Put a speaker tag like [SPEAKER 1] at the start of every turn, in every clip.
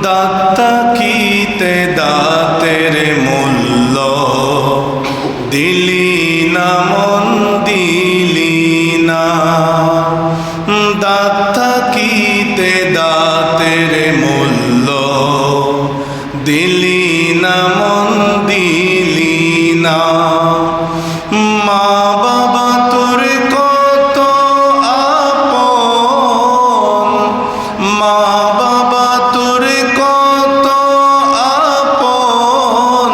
[SPEAKER 1] দাতা কিতে দাতের মূল্য দিলি না মন দিলি না। দাতা কিতে দাতের মূল্য দিলি না মন দিলি না। মা বাবা তোর কত আপন, মা বাবা তোর কত আপন,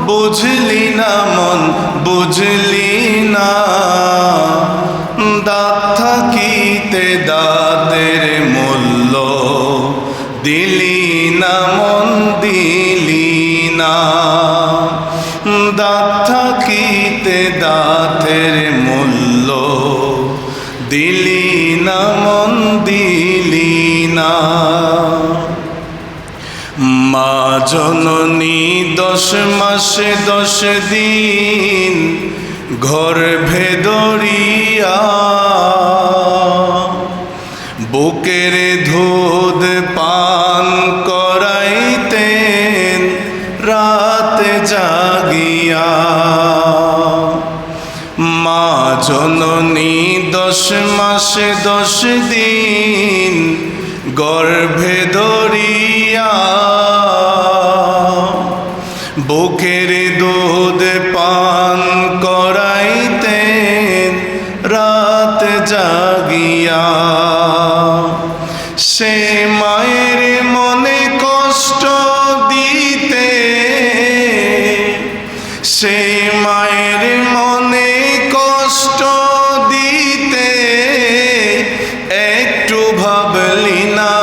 [SPEAKER 1] বুঝলি না মন বুঝলি না। দাঁত থাকিতে দাঁতের মূল্য দিলি না মন দিলি না। দাঁত থাকিতে দাঁতের মূল্য দিলি না মন দিলি না। মা জননী 10 মাসে 10 দিন গর্ভে ধরিয়া, বুকের দুধ পান করাইতেন রাত জাগিয়া। মা জননী 10 মাসে 10 দিন গর্ভে ধরিয়া, বুকের দুধ পান করাইতেন রাত জাগিয়া। সে মায়ের মনে কষ্ট দিতে, সে মায়ের মনে কষ্ট দিতে একটু ভাবলি না।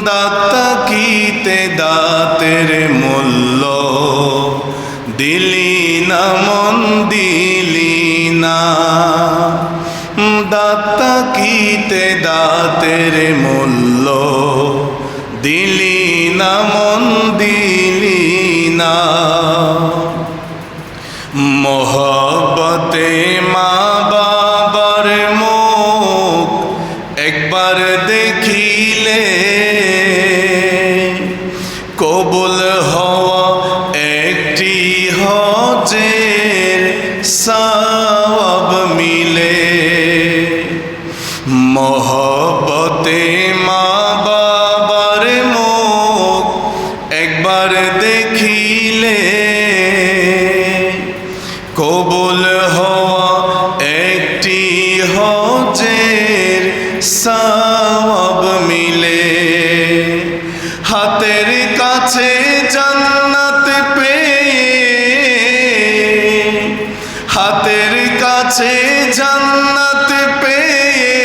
[SPEAKER 1] দাতা কিতে দাতের মূল্য দিলি না মন দিলি না। দাতা কিতে দাতের মূল্য দিলি না মন দিলি না। মোহব্বতে মা বাবার মুখ একবার দেখিলে, কবুল হওয়া একটি হজের সওয়াব মিলে। মোহব্বতে মা বাবার মুখ একবার দেখিলে, কবুল হওয়া একটি হজের সওয়াব মিলে। হাতের কাছে জান্নাত পেয়ে, হাতের কাছে জান্নাত পেয়ে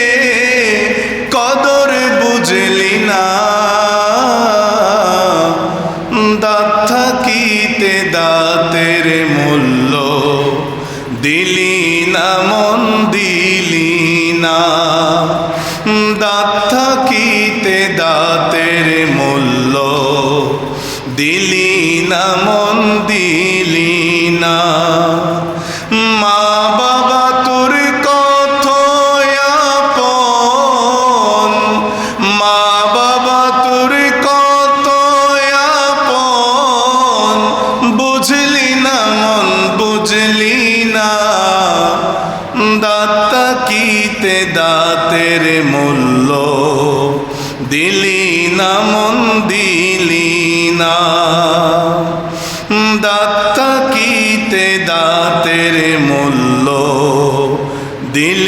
[SPEAKER 1] কদর বুঝলি না। দাঁত থাকিতে দাতের মূল্য দিলি না মন দিলি না। দাঁত থাকিতে দাতের মূল্য দিলি না মন দিলি না। মা বাবা তোর কত আপন, মা বাবা তোর কত আপন, বুঝলি না মন বুঝলি না। দাঁত থাকিতে দাতের মূল্য দিলি না মন দিলি না। দাঁত থাকিতে দাতের মূল্য দিলি